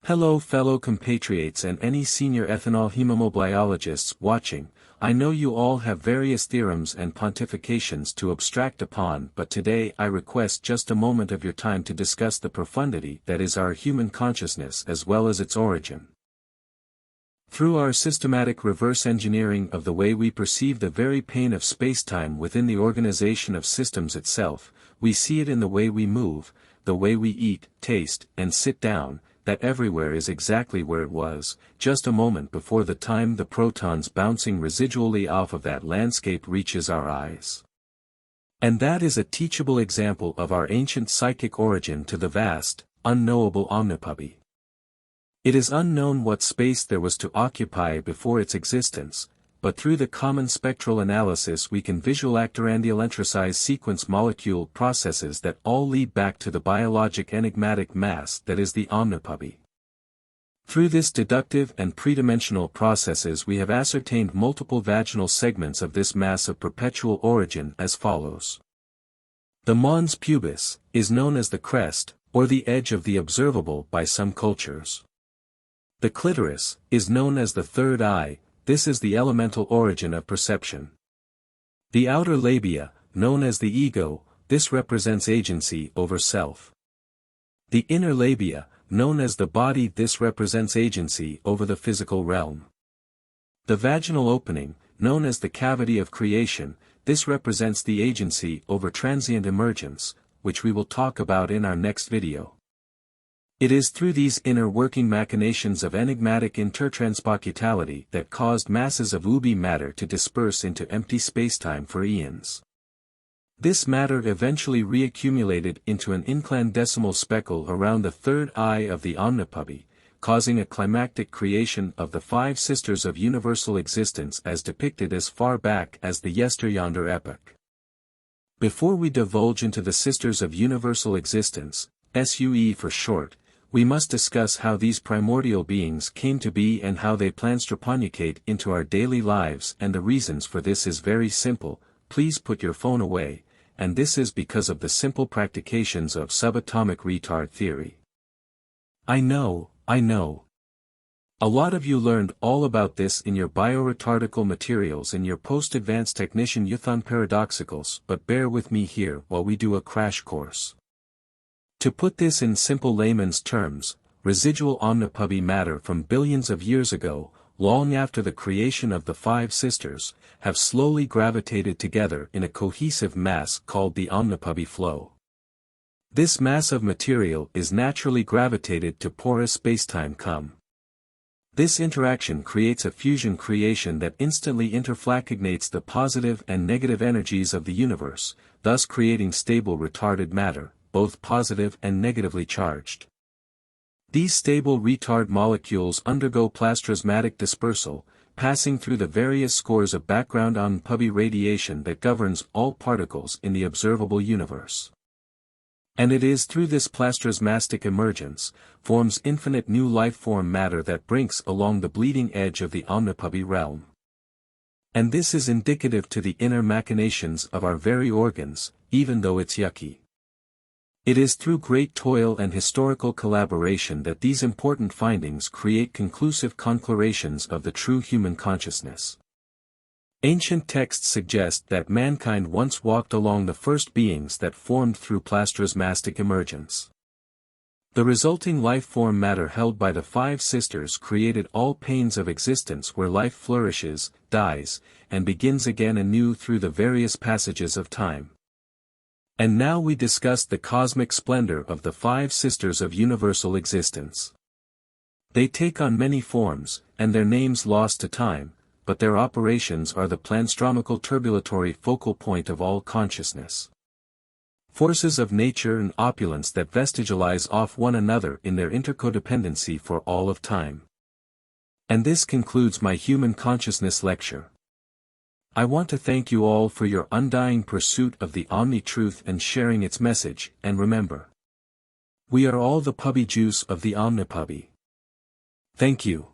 Hello fellow compatriots and any senior ethanol hemimobiologists watching. I know you all have various theorems and pontifications to abstract upon, but today I request just a moment of your time to discuss the profundity that is our human consciousness as well as its origin. Through our systematic reverse engineering of the way we perceive the very pain of spacetime within the organization of systems itself, we see it in the way we move, the way we eat, taste, and sit down, that everywhere is exactly where it was, just a moment before the time the protons bouncing residually off of that landscape reaches our eyes. And that is a teachable example of our ancient psychic origin to the vast, unknowable Omnipubby. It is unknown what space there was to occupy before its existence, but through the common spectral analysis we can visualize sequence molecule processes that all lead back to the biologic enigmatic mass that is the Omnipubby. Through this deductive and pre-dimensional processes we have ascertained multiple vaginal segments of this mass of perpetual origin as follows. The mons pubis is known as the crest, or the edge of the observable by some cultures. The clitoris is known as the third eye. This is the elemental origin of perception. The outer labia, known as the ego, this represents agency over self. The inner labia, known as the body, this represents agency over the physical realm. The vaginal opening, known as the cavity of creation, this represents the agency over transient emergence, which we will talk about in our next video. It is through these inner working machinations of enigmatic intertranspocutality that caused masses of ooby matter to disperse into empty spacetime for eons. This matter eventually reaccumulated into an inclandesimal speckle around the third eye of the Omnipubby, causing a climactic creation of the five sisters of universal existence as depicted as far back as the yester-yonder epoch. Before we divulge into the sisters of universal existence, SUE for short, we must discuss how these primordial beings came to be and how they transtroponucate into our daily lives, and the reasons for this is very simple. Please put your phone away, and this is because of the simple practications of subatomic retard theory. I know. A lot of you learned all about this in your bioretardical materials in your post-advanced technician Euthon paradoxicals, but bear with me here while we do a crash course. To put this in simple layman's terms, residual Omnipubby matter from billions of years ago, long after the creation of the five sisters, have slowly gravitated together in a cohesive mass called the Omnipubby flow. This mass of material is naturally gravitated to porous spacetime cum. This interaction creates a fusion creation that instantly interflagignates the positive and negative energies of the universe, thus creating stable retarded matter, both positive and negatively charged. These stable retard molecules undergo plasmasmatic dispersal, passing through the various scores of background Omnipubby radiation that governs all particles in the observable universe. And it is through this plasmasmatic emergence, forms infinite new life-form matter that brinks along the bleeding edge of the Omnipubby realm. And this is indicative to the inner machinations of our very organs, even though it's yucky. It is through great toil and historical collaboration that these important findings create conclusive conclarations of the true human consciousness. Ancient texts suggest that mankind once walked along the first beings that formed through plasmasmatic emergence. The resulting life-form matter held by the five sisters created all planes of existence where life flourishes, dies, and begins again anew through the various passages of time. And now we discuss the cosmic splendor of the five sisters of universal existence. They take on many forms, and their names lost to time, but their operations are the planstromical turbulatory focal point of all consciousness. Forces of nature and opulence that vestigalize off one another in their intercodependency for all of time. And this concludes my human consciousness lecture. I want to thank you all for your undying pursuit of the Omni-truth and sharing its message, and remember, we are all the pubby juice of the Omnipubby. Thank you.